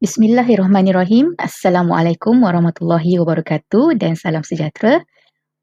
Bismillahirrahmanirrahim. Assalamualaikum warahmatullahi wabarakatuh dan salam sejahtera.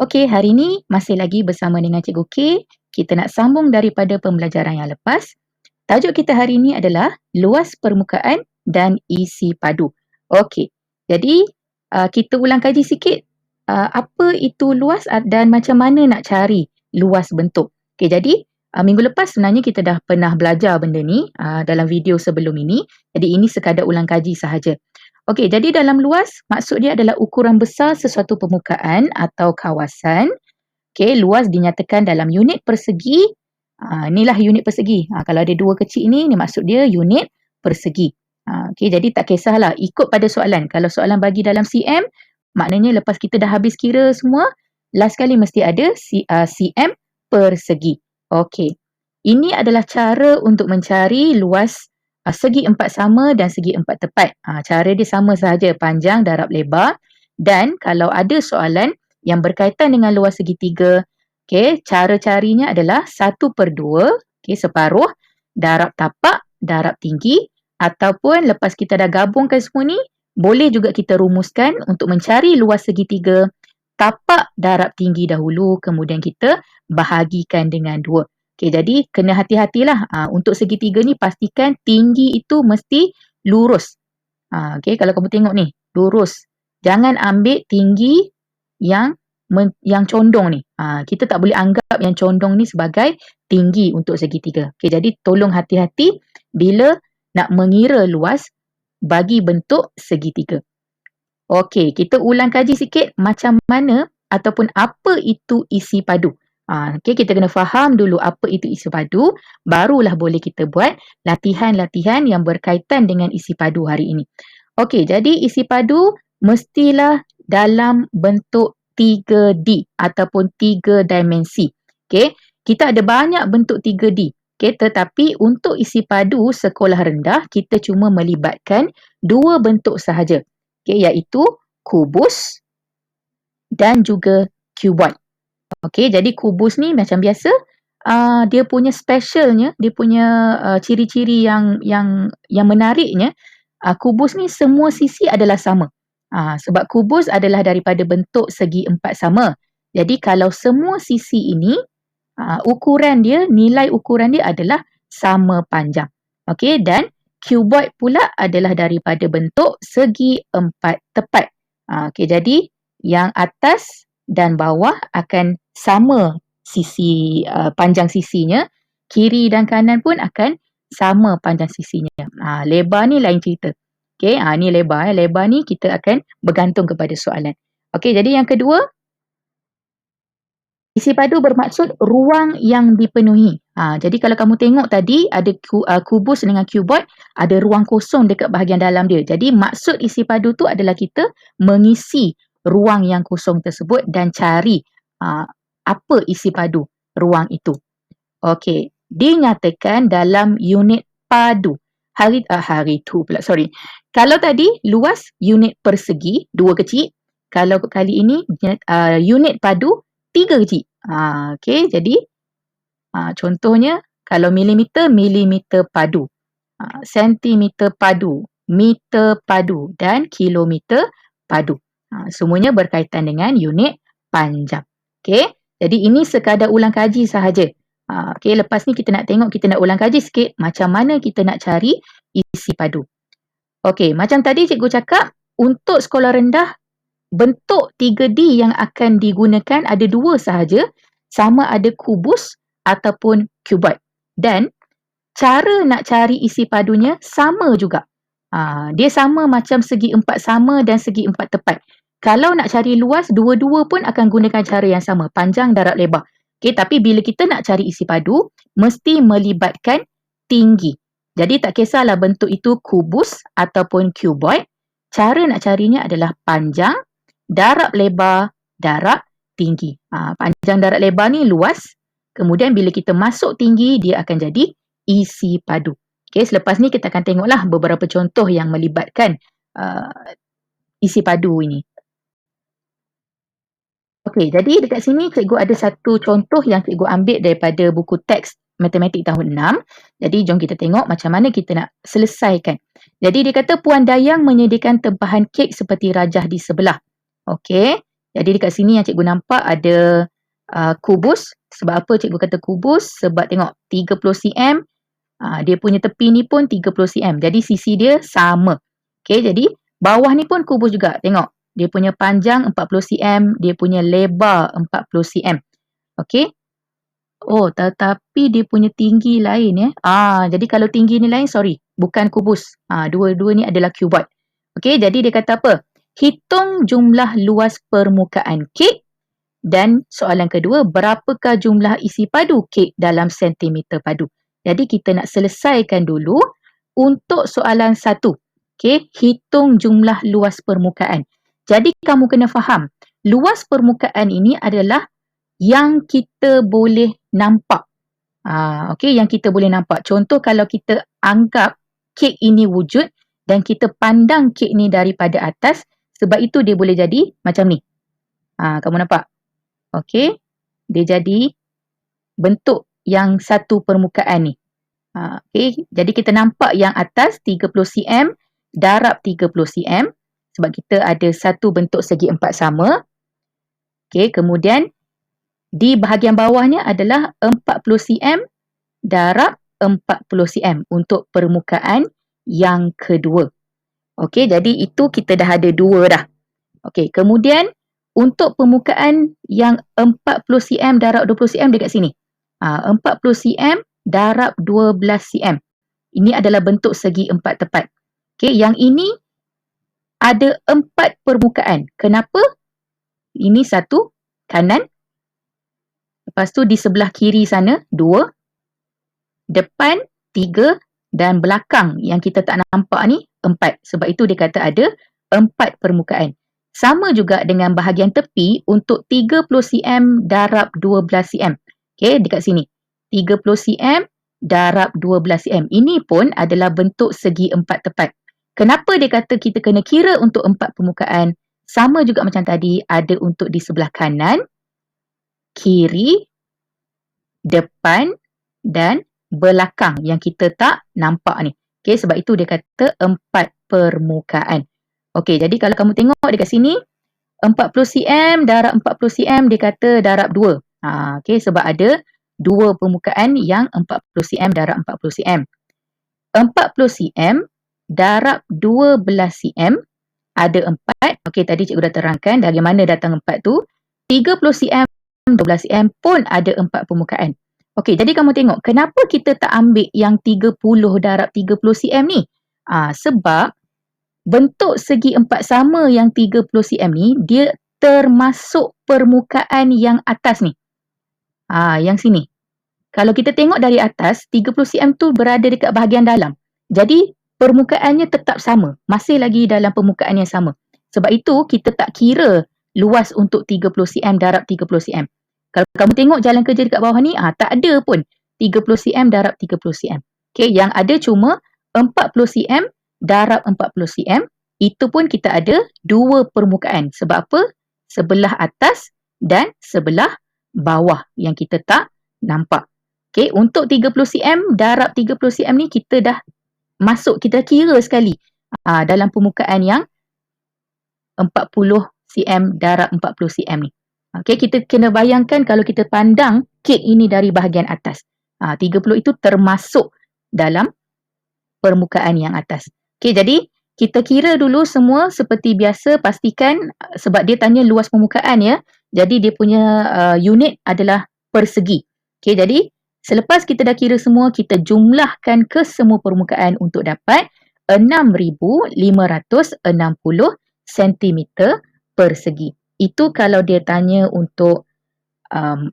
Okey, hari ini masih lagi bersama dengan Cikgu K. Kita nak sambung daripada pembelajaran yang lepas. Tajuk kita hari ini adalah luas permukaan dan isi padu. Okey, jadi kita ulang kaji sikit apa itu luas dan macam mana nak cari luas bentuk. Okey, jadi minggu lepas sebenarnya kita dah pernah belajar benda ni dalam video sebelum ini. Jadi ini sekadar ulang kaji sahaja. Okey, jadi dalam luas maksud dia adalah ukuran besar sesuatu permukaan atau kawasan. Okey, luas dinyatakan dalam unit persegi. Inilah unit persegi. Kalau ada dua kecil ni maksud dia unit persegi. Okey, jadi tak kisahlah ikut pada soalan. Kalau soalan bagi dalam cm, maknanya lepas kita dah habis kira semua, last kali mesti ada cm persegi. Okey, ini adalah cara untuk mencari luas segi empat sama dan segi empat tepat. Cara dia sama sahaja, panjang darab lebar. Dan kalau ada soalan yang berkaitan dengan luas segitiga, okay, cara carinya adalah 1/2, okay, separuh, darab tapak, darab tinggi. Ataupun lepas kita dah gabungkan semua ni, boleh juga kita rumuskan untuk mencari luas segitiga, tapak darab tinggi dahulu, kemudian kita bahagikan dengan 2. Okay, jadi kena hati-hatilah. Untuk segitiga ni pastikan tinggi itu mesti lurus. Okay, kalau kamu tengok ni, lurus. Jangan ambil tinggi yang condong ni. Kita tak boleh anggap yang condong ni sebagai tinggi untuk segitiga. Okay, jadi tolong hati-hati bila nak mengira luas bagi bentuk segitiga. Okey, kita ulang kaji sikit macam mana ataupun apa itu isi padu. Okey, kita kena faham dulu apa itu isi padu, barulah boleh kita buat latihan-latihan yang berkaitan dengan isi padu hari ini. Okey, jadi isi padu mestilah dalam bentuk 3D ataupun 3 dimensi. Okey, kita ada banyak bentuk 3D. Okey, tetapi untuk isi padu sekolah rendah, kita cuma melibatkan 2 bentuk sahaja. Okey, iaitu kubus dan juga cuboid. Okey, jadi kubus ni macam biasa, dia punya specialnya, dia punya ciri-ciri yang menariknya, kubus ni semua sisi adalah sama. Sebab kubus adalah daripada bentuk segi empat sama. Jadi kalau semua sisi ini, ukuran dia, nilai ukuran dia adalah sama panjang. Okey, dan cuboid pula adalah daripada bentuk segi empat tepat. Okey, jadi yang atas dan bawah akan sama sisi panjang sisinya, kiri dan kanan pun akan sama panjang sisinya. Lebar ni lain cerita. Okey, ni lebar. Lebar ni kita akan bergantung kepada soalan. Okey, jadi yang kedua, isi padu bermaksud ruang yang dipenuhi. Jadi kalau kamu tengok tadi ada kubus dengan cuboid, ada ruang kosong dekat bahagian dalam dia. Jadi maksud isi padu tu adalah kita mengisi ruang yang kosong tersebut dan cari apa isi padu ruang itu. Okey, dinyatakan dalam unit padu. Kalau tadi luas unit persegi, 2 kecil. Kalau kali ini unit padu 3 kecil. Okey, jadi contohnya kalau milimeter, milimeter padu. Sentimeter padu, meter padu dan kilometer padu. Semuanya berkaitan dengan unit panjang. Okey, jadi ini sekadar ulang kaji sahaja. Okey, lepas ni kita nak tengok, kita nak ulang kaji sikit macam mana kita nak cari isi padu. Okey, macam tadi cikgu cakap, untuk sekolah rendah, bentuk 3D yang akan digunakan ada 2 sahaja, sama ada kubus ataupun cuboid. Dan cara nak cari isi padunya sama juga. Dia sama macam segi empat sama dan segi empat tepat. Kalau nak cari luas, dua-dua pun akan gunakan cara yang sama, panjang darab lebar. Okay, tapi bila kita nak cari isi padu, mesti melibatkan tinggi. Jadi tak kisahlah bentuk itu kubus ataupun cuboid, cara nak carinya adalah panjang, darab lebar, darab tinggi. Panjang darab lebar ni luas, kemudian bila kita masuk tinggi, dia akan jadi isi padu. Okay, selepas ni kita akan tengoklah beberapa contoh yang melibatkan isi padu ini. Okey, jadi dekat sini cikgu ada satu contoh yang cikgu ambil daripada buku teks matematik tahun 6. Jadi jom kita tengok macam mana kita nak selesaikan. Jadi dia kata Puan Dayang menyediakan tempahan kek seperti rajah di sebelah. Okey. Jadi dekat sini yang cikgu nampak ada kubus. Sebab apa cikgu kata kubus? Sebab tengok 30 cm. Dia punya tepi ni pun 30 cm. Jadi sisi dia sama. Okey, jadi bawah ni pun kubus juga. Tengok. Dia punya panjang 40 cm. Dia punya lebar 40 cm. Okey. Oh, tetapi dia punya tinggi lain ya. Jadi kalau tinggi ni lain, sorry. Bukan kubus. Dua-dua ni adalah cuboid. Okey, jadi dia kata apa? Hitung jumlah luas permukaan kek. Dan soalan kedua, berapakah jumlah isi padu kek dalam sentimeter padu? Jadi kita nak selesaikan dulu untuk soalan 1. Okey, hitung jumlah luas permukaan. Jadi kamu kena faham, luas permukaan ini adalah yang kita boleh nampak. Okey, yang kita boleh nampak. Contoh kalau kita anggap kek ini wujud dan kita pandang kek ni daripada atas, sebab itu dia boleh jadi macam ni. Kamu nampak? Okey, dia jadi bentuk yang satu permukaan ni. Okey, jadi kita nampak yang atas 30 cm, darab 30 cm sebab kita ada satu bentuk segi empat sama. Okey, kemudian di bahagian bawahnya adalah 40 cm darab 40 cm untuk permukaan yang kedua. Okey, jadi itu kita dah ada dua dah. Okey, kemudian untuk permukaan yang 40 cm darab 20 cm dekat sini. 40 cm darab 12 cm. Ini adalah bentuk segi empat tepat. Okey, yang ini ada 4 permukaan. Kenapa? Ini satu kanan. Lepas tu di sebelah kiri sana 2, depan 3 dan belakang yang kita tak nampak ni 4. Sebab itu dia kata ada 4 permukaan. Sama juga dengan bahagian tepi untuk 30 cm darab 12 cm. Okey, dekat sini. 30 cm darab 12 cm. Ini pun adalah bentuk segi empat tepat. Kenapa dia kata kita kena kira untuk 4 permukaan? Sama juga macam tadi, ada untuk di sebelah kanan, kiri, depan dan belakang yang kita tak nampak ni. Okey, sebab itu dia kata 4 permukaan. Okey, jadi kalau kamu tengok dekat sini 40 cm darab 40 cm dia kata darab 2. Okey, sebab ada dua permukaan yang 40 cm darab 40 cm. 40 cm darab 12 cm ada 4. Okey, tadi cikgu dah terangkan bagaimana datang 4 tu. 30 cm 12 cm pun ada 4 permukaan. Okey, jadi kamu tengok kenapa kita tak ambil yang 30 darab 30 cm ni? Sebab bentuk segi empat sama yang 30 cm ni dia termasuk permukaan yang atas ni. Yang sini. Kalau kita tengok dari atas, 30 cm tu berada dekat bahagian dalam. Jadi permukaannya tetap sama. Masih lagi dalam permukaan yang sama. Sebab itu kita tak kira luas untuk 30 cm darab 30 cm. Kalau kamu tengok jalan kerja dekat bawah ni, tak ada pun 30 cm darab 30 cm. Okay, yang ada cuma 40 cm darab 40 cm. Itu pun kita ada dua permukaan. Sebab apa? Sebelah atas dan sebelah bawah yang kita tak nampak. Okay, untuk 30 cm darab 30 cm ni kita dah masuk, kita kira sekali dalam permukaan yang 40 cm darab 40 cm ni. Okay, kita kena bayangkan kalau kita pandang kek ini dari bahagian atas. 30 itu termasuk dalam permukaan yang atas. Okay, jadi kita kira dulu semua seperti biasa, pastikan sebab dia tanya luas permukaan ya. Jadi dia punya unit adalah persegi. Okay, jadi selepas kita dah kira semua, kita jumlahkan ke semua permukaan untuk dapat 6,560 cm persegi. Itu kalau dia tanya untuk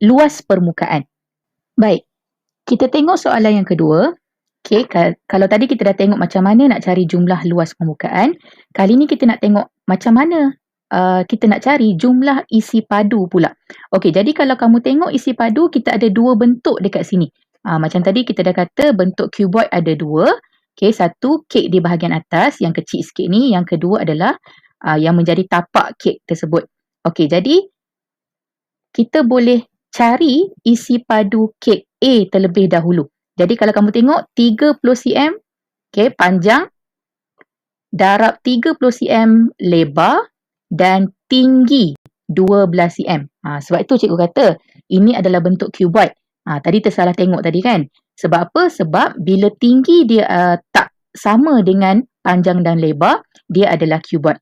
luas permukaan. Baik, kita tengok soalan yang kedua. Okay, kalau tadi kita dah tengok macam mana nak cari jumlah luas permukaan, kali ni kita nak tengok macam mana kita nak cari jumlah isi padu pula. Okey, jadi kalau kamu tengok isi padu, kita ada dua bentuk dekat sini. Macam tadi kita dah kata bentuk cuboid ada dua. Okey, satu kek di bahagian atas yang kecil sikit ni, yang kedua adalah yang menjadi tapak kek tersebut. Okey, jadi kita boleh cari isi padu kek A terlebih dahulu. Jadi kalau kamu tengok 30 cm, okay, panjang, darab 30 cm lebar dan tinggi 12 cm. Sebab itu cikgu kata ini adalah bentuk cuboid. Tadi tersalah tengok tadi kan. Sebab apa? Sebab bila tinggi dia tak sama dengan panjang dan lebar, dia adalah cuboid.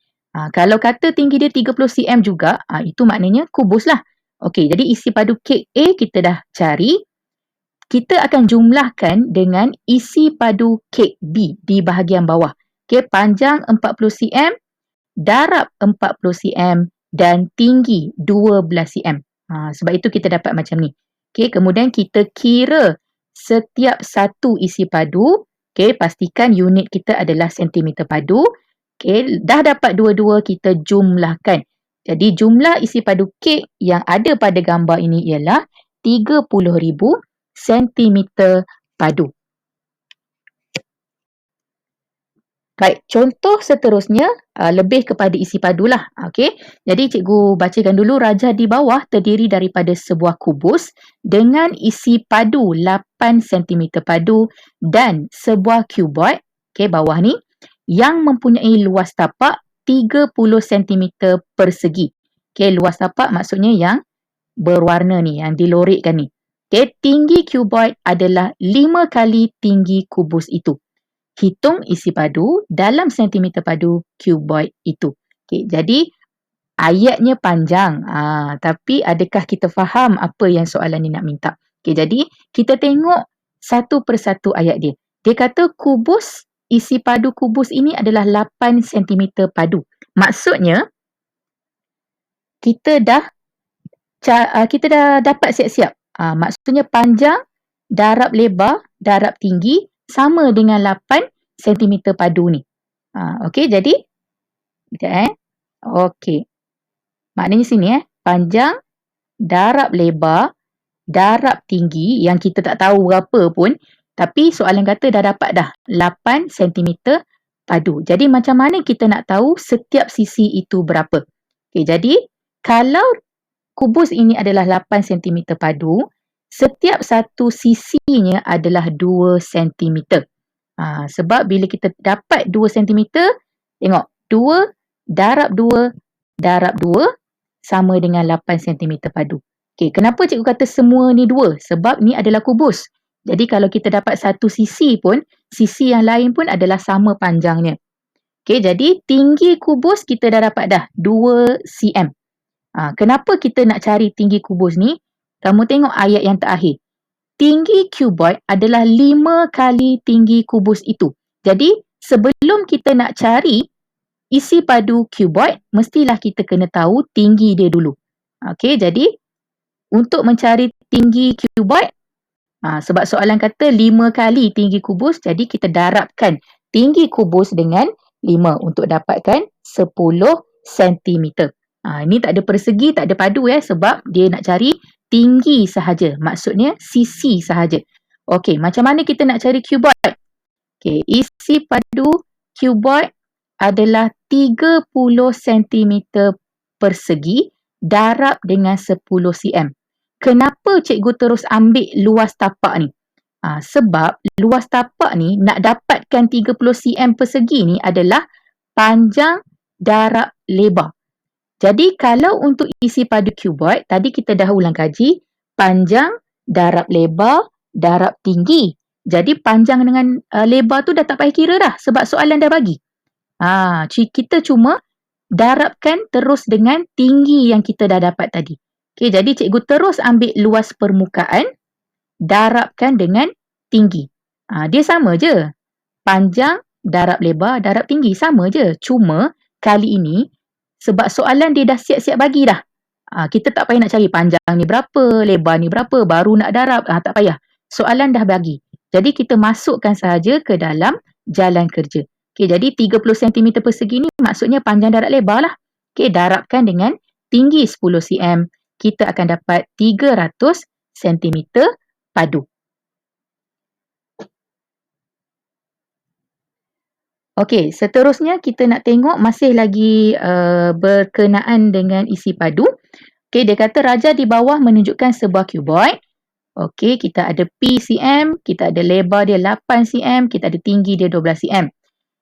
Kalau kata tinggi dia 30 cm juga, itu maknanya kubus lah. Okey, jadi isi padu kek A kita dah cari. Kita akan jumlahkan dengan isi padu kek B di bahagian bawah. Okey, panjang 40 cm, darab 40 cm dan tinggi 12 cm. Sebab itu kita dapat macam ni. Okey, kemudian kita kira setiap satu isi padu. Okey, pastikan unit kita adalah sentimeter padu. Okey, dah dapat dua-dua, kita jumlahkan. Jadi jumlah isi padu kek yang ada pada gambar ini ialah 30,000 sentimeter padu. Baik, contoh seterusnya lebih kepada isi padu lah. Okey, jadi cikgu bacakan dulu. Raja di bawah terdiri daripada sebuah kubus dengan isi padu 8 cm padu dan sebuah cuboid, okey, bawah ni, yang mempunyai luas tapak 30 cm persegi. Okey, luas tapak maksudnya yang berwarna ni, yang dilorekkan ni. Okey, tinggi cuboid adalah 5 kali tinggi kubus itu. Hitung isi padu dalam sentimeter padu cuboid itu. Okey, jadi ayatnya panjang. Tapi adakah kita faham apa yang soalan ni nak minta? Okey, jadi kita tengok satu persatu ayat dia. Dia kata kubus, isi padu kubus ini adalah 8 cm padu. Maksudnya kita dah dapat siap-siap. Maksudnya panjang darab lebar darab tinggi sama dengan 8 cm padu ni. Okey, jadi sekejap okey. Maknanya sini panjang darab lebar darab tinggi yang kita tak tahu berapa pun, tapi soalan kata dah dapat dah 8 cm padu. Jadi macam mana kita nak tahu setiap sisi itu berapa? Okey, jadi kalau kubus ini adalah 8 cm padu, setiap satu sisinya adalah 2 cm. Sebab bila kita dapat 2 cm, tengok 2 darab 2 darab 2 sama dengan 8 cm padu. Okey, kenapa cikgu kata semua ni 2? Sebab ni adalah kubus. Jadi kalau kita dapat satu sisi pun, sisi yang lain pun adalah sama panjangnya. Okey, jadi tinggi kubus kita dah dapat dah 2 cm. Kenapa kita nak cari tinggi kubus ni? Kamu tengok ayat yang terakhir. Tinggi cuboid adalah 5 kali tinggi kubus itu. Jadi, sebelum kita nak cari isi padu cuboid, mestilah kita kena tahu tinggi dia dulu. Okey, jadi untuk mencari tinggi cuboid, sebab soalan kata 5 kali tinggi kubus, jadi kita darabkan tinggi kubus dengan 5 untuk dapatkan 10 cm. Ini tak ada persegi, tak ada padu sebab dia nak cari tinggi sahaja. Maksudnya sisi sahaja. Okey, macam mana kita nak cari cuboid? Okey, isi padu cuboid adalah 30 cm persegi darab dengan 10 cm. Kenapa cikgu terus ambil luas tapak ni? Sebab luas tapak ni nak dapatkan 30 cm persegi ni adalah panjang darab lebar. Jadi kalau untuk isi padu cuboid, tadi kita dah ulang kaji, panjang darab lebar darab tinggi. Jadi panjang dengan lebar tu dah tak payah kira dah sebab soalan dah bagi. Kita cuma darabkan terus dengan tinggi yang kita dah dapat tadi. Okey, jadi cikgu terus ambil luas permukaan, darabkan dengan tinggi. Dia sama je. Panjang darab lebar darab tinggi sama je. Cuma kali ini sebab soalan dia dah siap-siap bagi dah. Kita tak payah nak cari panjang ni berapa, lebar ni berapa, baru nak darab. Tak payah. Soalan dah bagi. Jadi kita masukkan sahaja ke dalam jalan kerja. Okey, jadi 30 cm persegi ni maksudnya panjang darab lebar lah. Okey, darabkan dengan tinggi 10 cm. Kita akan dapat 300 cm padu. Okey, seterusnya kita nak tengok masih lagi berkenaan dengan isi padu. Okey, dia kata raja di bawah menunjukkan sebuah cuboid. Okey, kita ada P cm, kita ada lebar dia 8 cm, kita ada tinggi dia 12 cm.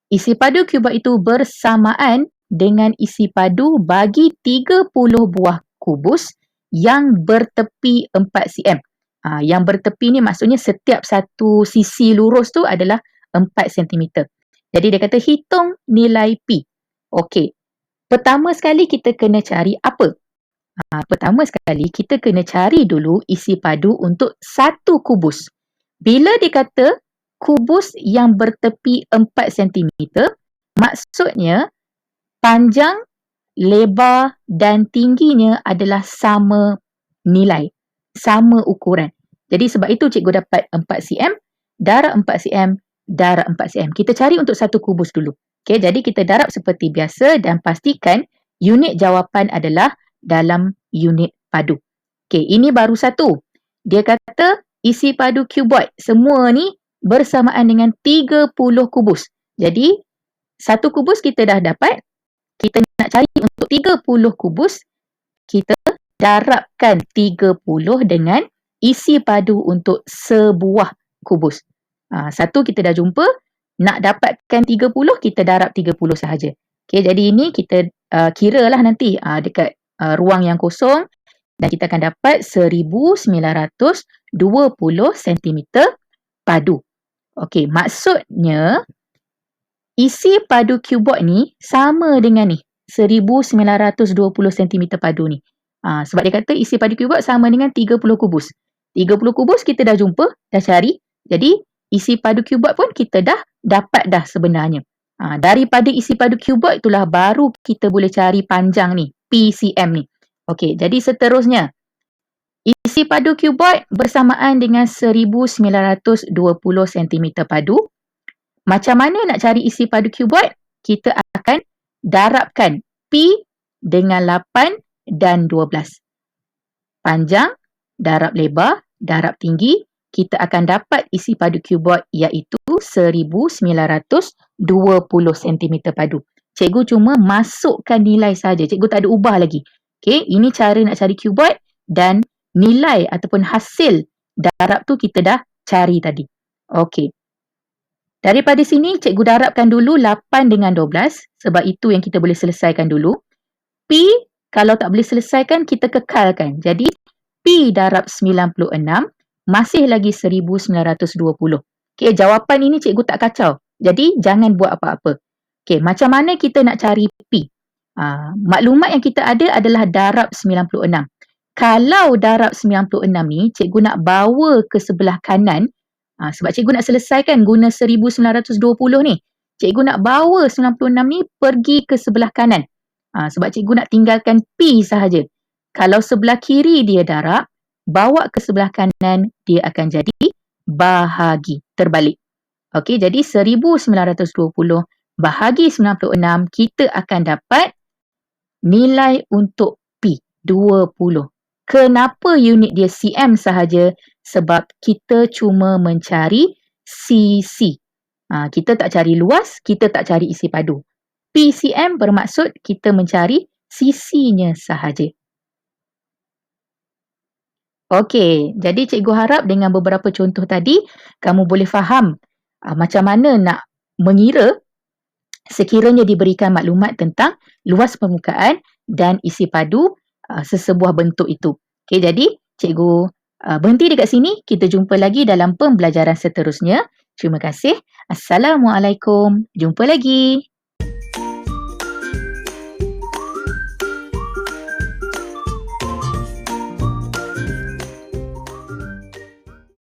Isi padu kuboid itu bersamaan dengan isi padu bagi 30 buah kubus yang bertepi 4 cm. Yang bertepi ni maksudnya setiap satu sisi lurus tu adalah 4 cm. Jadi dia kata hitung nilai P. Okey. Pertama sekali kita kena cari apa? Pertama sekali kita kena cari dulu isi padu untuk satu kubus. Bila dia kata kubus yang bertepi 4 cm, maksudnya panjang, lebar dan tingginya adalah sama nilai, sama ukuran. Jadi sebab itu cikgu dapat 4 cm, darab 4 cm, darab 4 cm. Kita cari untuk satu kubus dulu. Okay, jadi kita darab seperti biasa dan pastikan unit jawapan adalah dalam unit padu. Okay, ini baru satu. Dia kata isi padu kuboid semua ni bersamaan dengan 30 kubus. Jadi, satu kubus kita dah dapat. Kita nak cari untuk 30 kubus. Kita darabkan 30 dengan isi padu untuk sebuah kubus. Satu kita dah jumpa. Nak dapatkan 30, kita darab 30 sahaja. Okay, jadi ini kita kira lah nanti dekat ruang yang kosong. Dan kita akan dapat 1920 cm padu. Okey, maksudnya isi padu kuboid ni sama dengan ni, 1920 cm padu ni. Sebab dia kata isi padu kuboid sama dengan 30 kubus. 30 kubus kita dah jumpa, dah cari. Jadi, isi padu kuboid pun kita dah dapat dah sebenarnya. Daripada isi padu kuboid itulah baru kita boleh cari panjang ni, PCM ni. Okey, jadi seterusnya. Isi padu kuboid bersamaan dengan 1920 cm padu. Macam mana nak cari isi padu kuboid? Kita akan darabkan P dengan 8 dan 12. Panjang, darab lebar, darab tinggi. Kita akan dapat isi padu kuboid iaitu 1920 cm padu. Cikgu cuma masukkan nilai saja. Cikgu tak ada ubah lagi. Okay, ini cara nak cari kuboid dan nilai ataupun hasil darab tu kita dah cari tadi. Okey. Daripada sini cikgu darabkan dulu 8 dengan 12 sebab itu yang kita boleh selesaikan dulu. P kalau tak boleh selesaikan kita kekalkan. Jadi P darab 96 masih lagi 1920. Okey, jawapan ini cikgu tak kacau. Jadi jangan buat apa-apa. Okey, macam mana kita nak cari P? Maklumat yang kita ada adalah darab 96. Kalau darab 96 ni, cikgu nak bawa ke sebelah kanan. Sebab cikgu nak selesaikan guna 1920 ni. Cikgu nak bawa 96 ni pergi ke sebelah kanan. Sebab cikgu nak tinggalkan P sahaja. Kalau sebelah kiri dia darab, bawa ke sebelah kanan, dia akan jadi bahagi. Terbalik. Okey, jadi 1920 bahagi 96, kita akan dapat nilai untuk P, 20. Kenapa unit dia cm sahaja? Sebab kita cuma mencari cc. Kita tak cari luas, kita tak cari isi padu. PCM bermaksud kita mencari cc-nya sahaja. Okey, jadi cikgu harap dengan beberapa contoh tadi, kamu boleh faham macam mana nak mengira sekiranya diberikan maklumat tentang luas permukaan dan isi padu sesebuah bentuk itu. Okey, jadi cikgu berhenti dekat sini. Kita jumpa lagi dalam pembelajaran seterusnya. Terima kasih. Assalamualaikum. Jumpa lagi.